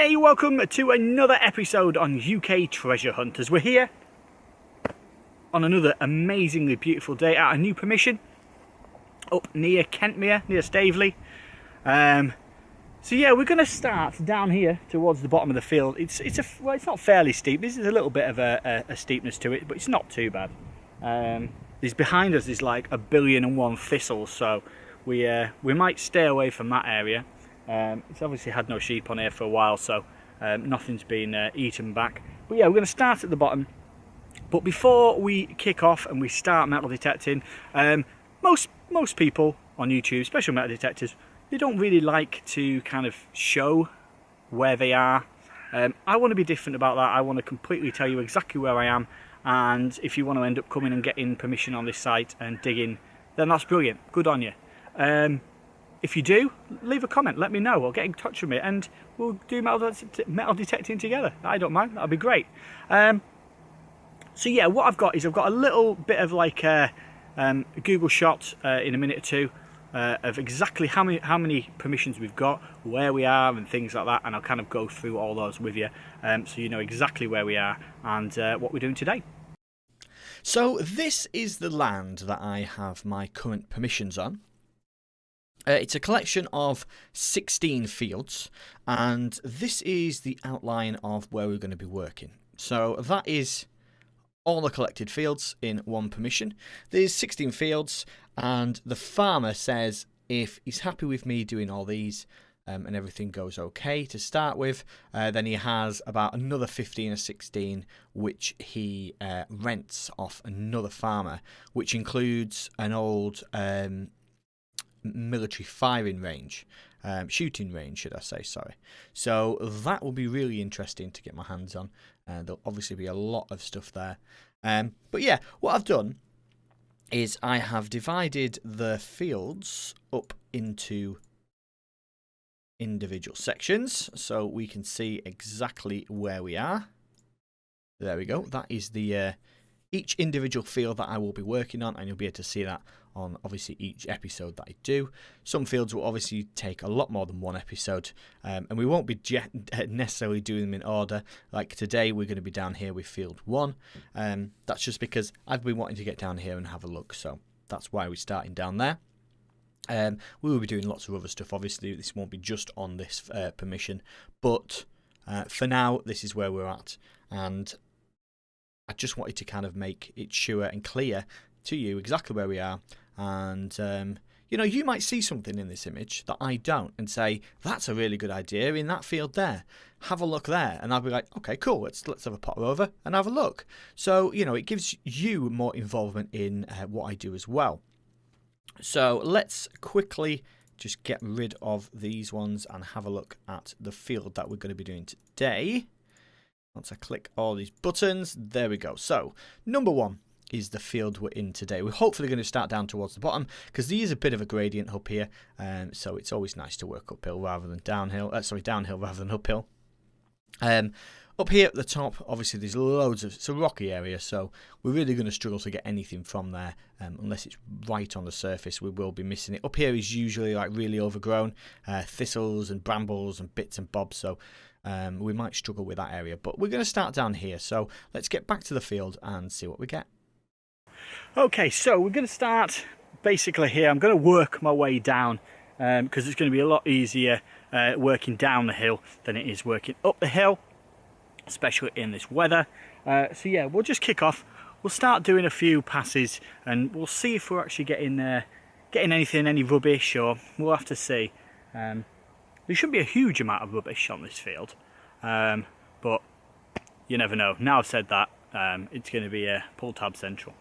Hey, welcome to another episode on UK Treasure Hunters. We're here on another amazingly beautiful day at a new permission up near Kentmere, near Staveley. So yeah, we're going to start down here towards the bottom of the field. It's not fairly steep. This is a little bit of a steepness to it, but it's not too bad. There's behind us is like 1,000,000,001 thistles, so we might stay away from that area. It's obviously had no sheep on here for a while, so nothing's been eaten back. But yeah, we're going to start at the bottom. But before we kick off and we start metal detecting, most people on YouTube, especially metal detectors, they don't really like to kind of show where they are. I want to be different about that. I want to completely tell you exactly where I am, and if you want to end up coming and getting permission on this site and digging, then that's brilliant. Good on you. If you do, leave a comment, let me know, or get in touch with me, and we'll do metal detecting together. I don't mind, that'll be great. So yeah, what I've got a little bit of like a Google shot in a minute or two of exactly how many permissions we've got, where we are, and things like that, and I'll kind of go through all those with you, so you know exactly where we are and what we're doing today. So this is the land that I have my current permissions on. It's a collection of 16 fields, and this is the outline of where we're going to be working. So that is all the collected fields in one permission. There's 16 fields, and the farmer says if he's happy with me doing all these and everything goes okay to start with, then he has about another 15 or 16 which he rents off another farmer, which includes an old military firing range, shooting range should I say, sorry. So that will be really interesting to get my hands on, and there'll obviously be a lot of stuff there. But yeah, what I've done is I have divided the fields up into individual sections so we can see exactly where we are. There we go, that is the each individual field that I will be working on, and you'll be able to see that on obviously each episode that I do. Some fields will obviously take a lot more than one episode, and we won't be necessarily doing them in order. Like today we're going to be down here with field 1. That's just because I've been wanting to get down here and have a look, so that's why we're starting down there. We will be doing lots of other stuff. Obviously this won't be just on this permission, but for now this is where we're at, and I just wanted to kind of make it sure and clear to you exactly where we are. And you know, you might see something in this image that I don't and say that's a really good idea in that field there, have a look there, and I'll be like, okay, cool, let's have a pop over and have a look. So you know, it gives you more involvement in what I do as well. So let's quickly just get rid of these ones and have a look at the field that we're going to be doing today. Once I click all these buttons, there we go. So number 1 is the field we're in today. We're hopefully going to start down towards the bottom because there is a bit of a gradient up here, so it's always nice to work uphill rather than downhill. Downhill rather than uphill. Up here at the top, obviously there's loads of, it's a rocky area, so we're really going to struggle to get anything from there unless it's right on the surface. We will be missing it. Up here is usually like really overgrown, thistles and brambles and bits and bobs, so we might struggle with that area, but we're going to start down here. So let's get back to the field and see what we get. Okay, so we're going to start basically here. I'm going to work my way down because it's going to be a lot easier working down the hill than it is working up the hill, especially in this weather. So yeah, we'll just kick off. We'll start doing a few passes and we'll see if we're actually getting any rubbish, or we'll have to see. There shouldn't be a huge amount of rubbish on this field, but you never know. Now I've said that, it's going to be a pull tab central.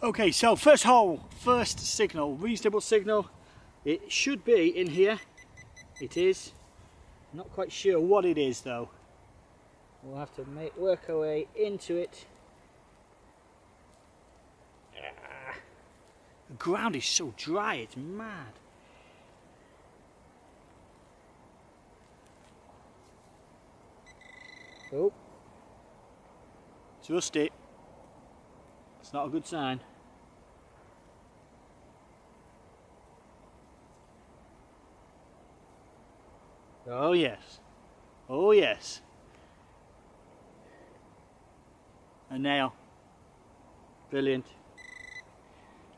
Okay, so first hole, first signal, reasonable signal. It should be in here. It is. Not quite sure what it is though. We'll have to work our way into it. The ground is so dry, it's mad. Oh, it's rusty. It's not a good sign. Oh yes, oh yes. A nail. Brilliant.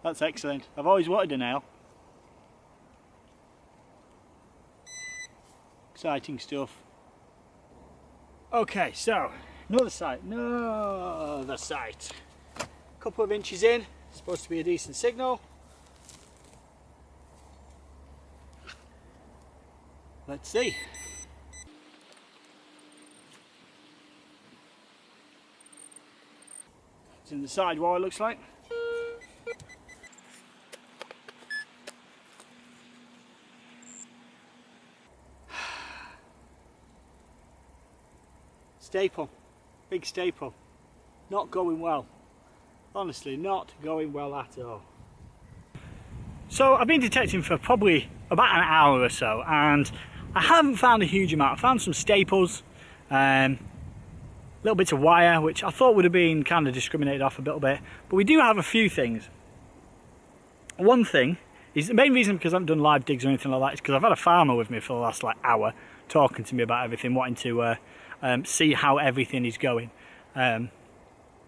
That's excellent. I've always wanted a nail. Exciting stuff. Okay, so another site. Another site. Couple of inches in. Supposed to be a decent signal. Let's see. It's in the side wall, it looks like. Staple, big staple. Not going well. Honestly, not going well at all. So I've been detecting for probably about an hour or so, and I haven't found a huge amount. I found some staples, little bits of wire, which I thought would have been kind of discriminated off a little bit, but we do have a few things. One thing is, the main reason because I haven't done live digs or anything like that is because I've had a farmer with me for the last hour talking to me about everything, wanting to see how everything is going. I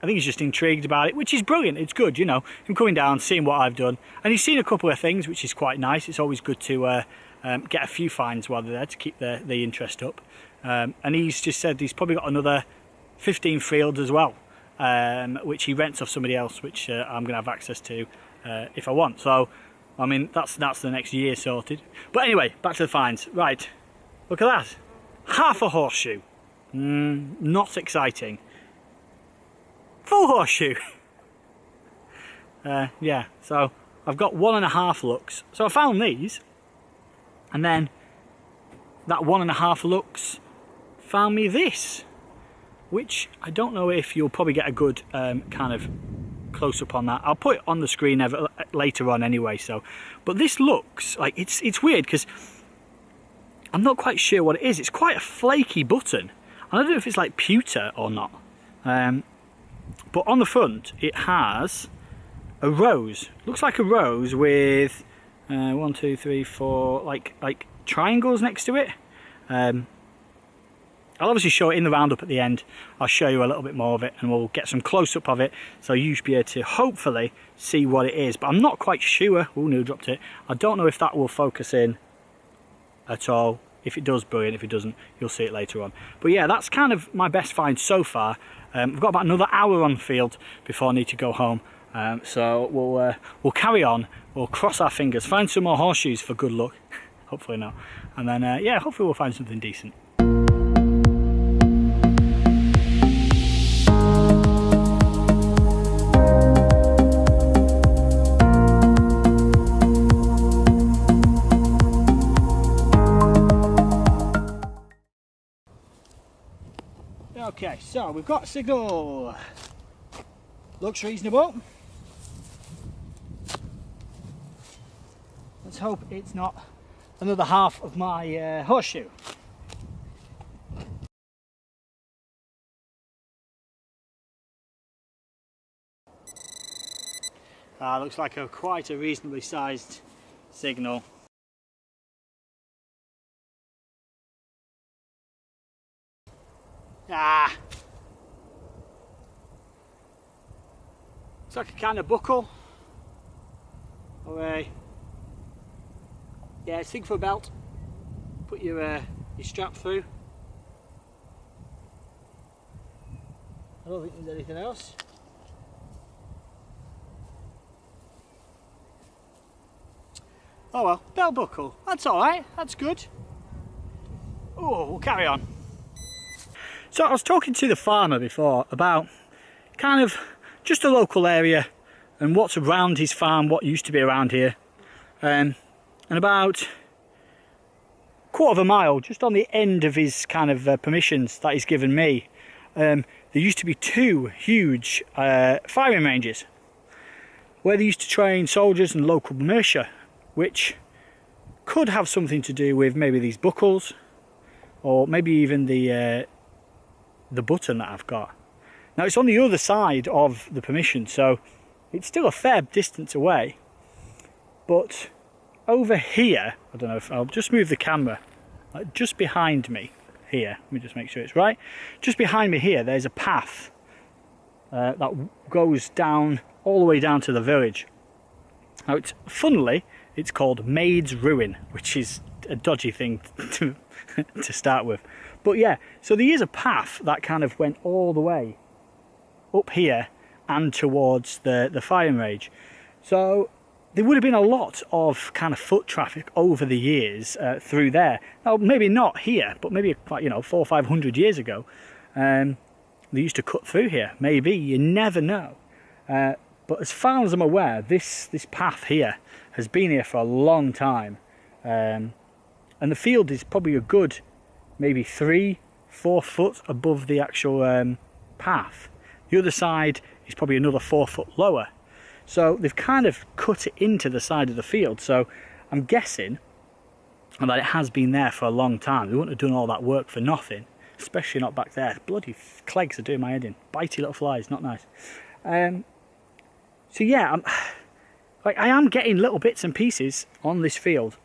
think he's just intrigued about it, which is brilliant. It's good, you know, him coming down, seeing what I've done, and he's seen a couple of things, which is quite nice. It's always good to get a few finds while they're there to keep the interest up. And he's just said he's probably got another 15 fields as well, which he rents off somebody else, which I'm going to have access to if I want. So, I mean, that's the next year sorted. But anyway, back to the finds. Right, look at that. Half a horseshoe. Not exciting. Full horseshoe. Yeah, so I've got 1.5 looks. So I found these, and then that 1.5 looks found me this, which I don't know if you'll probably get a good kind of close up on that. I'll put it on the screen later on anyway. So, but this looks like it's weird because I'm not quite sure what it is. It's quite a flaky button. I don't know if it's like pewter or not. But on the front it has a rose. Looks like a rose with 1, 2, 3, 4 like triangles next to it. I'll obviously show it in the roundup at the end. I'll show you a little bit more of it and we'll get some close-up of it so you should be able to hopefully see what it is. But I'm not quite sure. Oh, no, dropped it. I don't know if that will focus in at all. If it does, brilliant. If it doesn't, you'll see it later on. But yeah, that's kind of my best find so far. We've got about another hour on field before I need to go home. So we'll carry on. We'll cross our fingers, find some more horseshoes for good luck. Hopefully not. And then, yeah, hopefully we'll find something decent. Okay, so we've got a signal. Looks reasonable. Let's hope it's not another half of my horseshoe. Looks like quite a reasonably sized signal. It's like a kind of buckle. Or yeah, it's thing for a belt. Put your strap through. I don't think there's anything else. Oh well, belt buckle. That's alright, that's good. Oh, we'll carry on. So I was talking to the farmer before about kind of just a local area and what's around his farm, what used to be around here. And about 1/4 mile, just on the end of his kind of permissions that he's given me, there used to be 2 huge firing ranges where they used to train soldiers and local militia, which could have something to do with maybe these buckles or maybe even the the button that I've got. Now it's on the other side of the permission, so it's still a fair distance away. But over here, I don't know if I'll just move the camera, like just behind me here. Let me just make sure it's right. Just behind me here, there's a path that goes down all the way down to the village. Now, funnily, it's called Maid's Ruin, which is a dodgy thing to start with. But yeah, so there is a path that kind of went all the way up here and towards the firing range. So there would have been a lot of kind of foot traffic over the years through there. Now, maybe not here, but maybe, 400 or 500 years ago, they used to cut through here. Maybe, you never know. But as far as I'm aware, this path here has been here for a long time. And the field is probably a good maybe 3-4 foot above the actual path. The other side is probably another 4 foot lower. So they've kind of cut it into the side of the field. So I'm guessing that it has been there for a long time. They wouldn't have done all that work for nothing, especially not back there. Bloody clegs are doing my head in. Bitey little flies, not nice. So yeah, I am getting little bits and pieces on this field,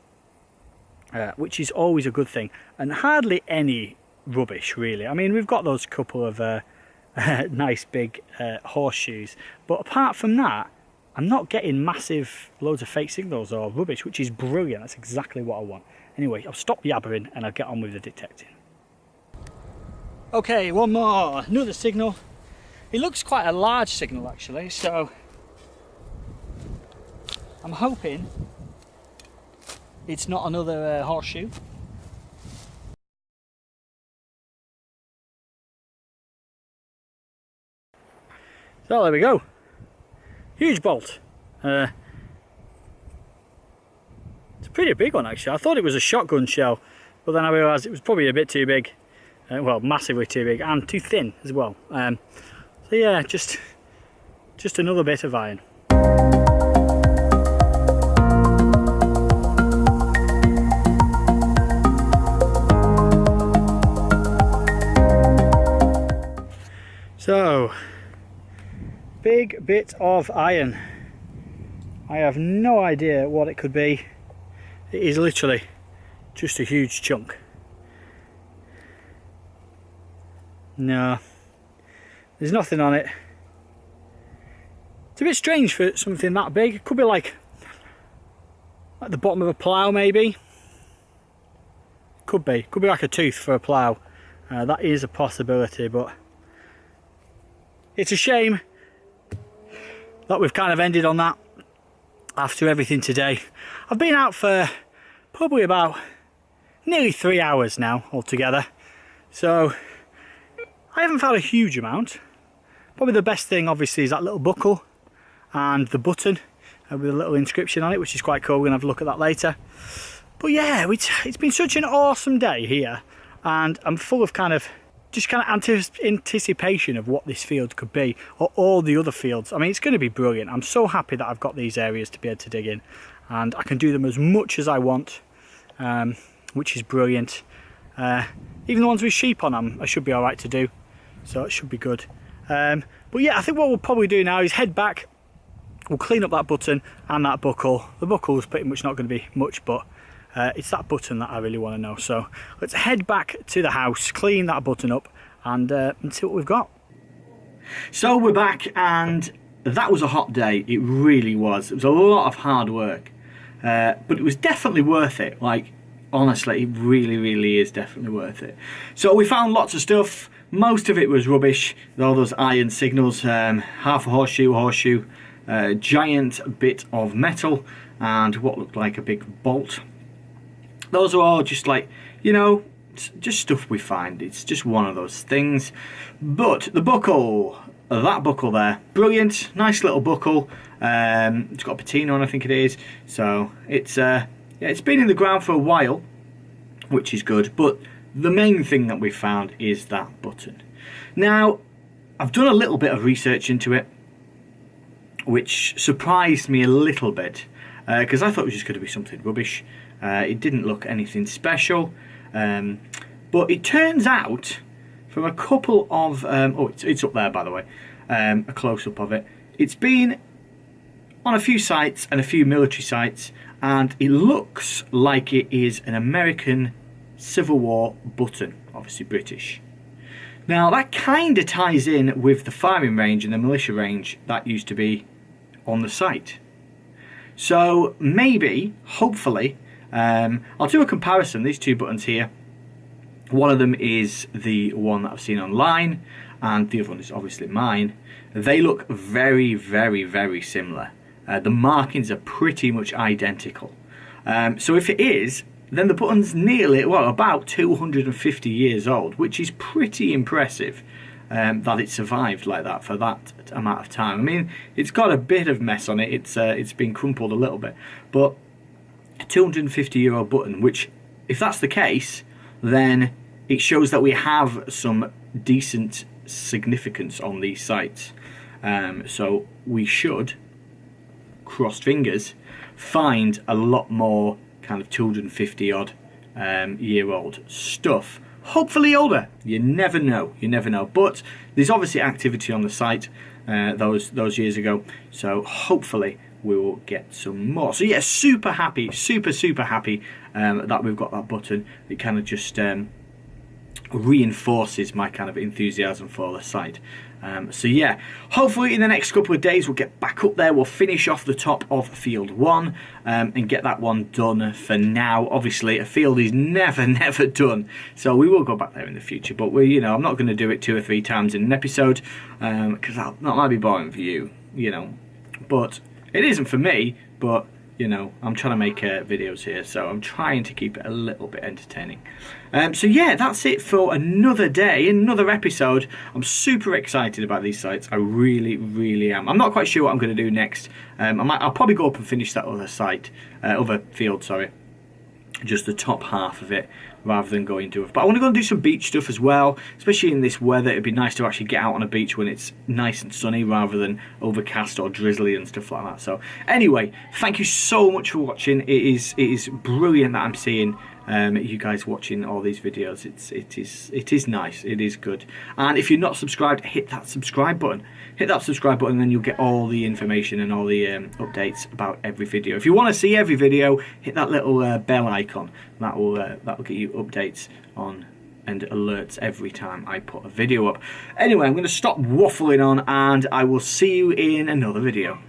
which is always a good thing, and hardly any rubbish really. I mean, we've got those couple of nice big horseshoes, but apart from that, I'm not getting massive loads of fake signals or rubbish, which is brilliant. That's exactly what I want. Anyway, I'll stop yabbering and I'll get on with the detecting. Okay, one more, another signal. It looks quite a large signal actually, so I'm hoping it's not another horseshoe. So there we go. Huge bolt. It's a pretty big one actually. I thought it was a shotgun shell, but then I realised it was probably a bit too big. Well, massively too big and too thin as well. So yeah, just another bit of iron. So, big bit of iron. I have no idea what it could be. It is literally just a huge chunk. No, there's nothing on it. It's a bit strange for something that big. It could be like the bottom of a plough maybe. Could be like a tooth for a plough. That is a possibility, but it's a shame that we've kind of ended on that after everything today. I've been out for probably about nearly 3 hours now altogether, so I haven't found a huge amount. Probably the best thing obviously is that little buckle and the button with a little inscription on it, which is quite cool. We're gonna have a look at that later. But yeah, it's been such an awesome day here, and I'm full of kind of anticipation of what this field could be, or all the other fields. I mean, it's going to be brilliant. I'm so happy that I've got these areas to be able to dig in, and I can do them as much as I want, which is brilliant. Even the ones with sheep on them, I should be all right to do, so it should be good. But yeah, I think what we'll probably do now is head back. We'll clean up that button and that buckle. The buckle is pretty much not going to be much, but it's that button that I really want to know. So let's head back to the house, clean that button up, and see what we've got. So we're back, and that was a hot day. It really was. It was a lot of hard work, but it was definitely worth it. Like, honestly, it really is definitely worth it. So we found lots of stuff. Most of it was rubbish. All those iron signals, half a horseshoe, giant bit of metal, and what looked like a big bolt. Those are all just like, just stuff we find. It's just one of those things. But the buckle, that buckle there, brilliant, nice little buckle. It's got a patina on, I think it is. So it's been in the ground for a while, which is good. But the main thing that we found is that button. Now, I've done a little bit of research into it, which surprised me a little bit, because I thought it was just going to be something rubbish. It didn't look anything special, but it turns out from a couple of... oh, it's up there, by the way. A close-up of it. It's been on a few sites and a few military sites, and it looks like it is an American Civil War button, obviously British. Now, that kind of ties in with the firing range and the militia range that used to be on the site. So maybe, hopefully, I'll do a comparison. These two buttons here, one of them is the one that I've seen online, and the other one is obviously mine. They look very, very, very similar. The markings are pretty much identical. So if it is, then the button's nearly, well, about 250 years old, which is pretty impressive that it survived like that for that amount of time. I mean, it's got a bit of mess on it. It's been crumpled a little bit, but a 250-year-old button, which, if that's the case, then it shows that we have some decent significance on these sites. So we should, crossed fingers, find a lot more kind of 250 odd year old stuff. Hopefully older. You never know. You never know. But there's obviously activity on the site those years ago. So hopefully we will get some more. So yeah, super happy, super happy that we've got that button. It kind of just reinforces my kind of enthusiasm for the site. So yeah, hopefully in the next couple of days we'll get back up there. We'll finish off the top of Field 1 and get that one done. For now, obviously a field is never done, so we will go back there in the future, but I'm not going to do it 2 or 3 times in an episode because that might be boring for you, but it isn't for me. But I'm trying to make videos here, so I'm trying to keep it a little bit entertaining. So yeah, that's it for another day, another episode. I'm super excited about these sites. I really am. I'm not quite sure what I'm going to do next. I'll probably go up and finish that other field, sorry. Just the top half of it, rather than going to it. But I want to go and do some beach stuff as well, especially in this weather. It'd be nice to actually get out on a beach when it's nice and sunny, rather than overcast or drizzly and stuff like that. So anyway, thank you so much for watching. It is brilliant that I'm seeing you guys watching all these videos. It is nice. It is good. And if you're not subscribed, hit that subscribe button. Hit that subscribe button, and then you'll get all the information and all the updates about every video. If you want to see every video, hit that little bell icon. That will get you updates on and alerts every time I put a video up. Anyway, I'm going to stop waffling on, and I will see you in another video.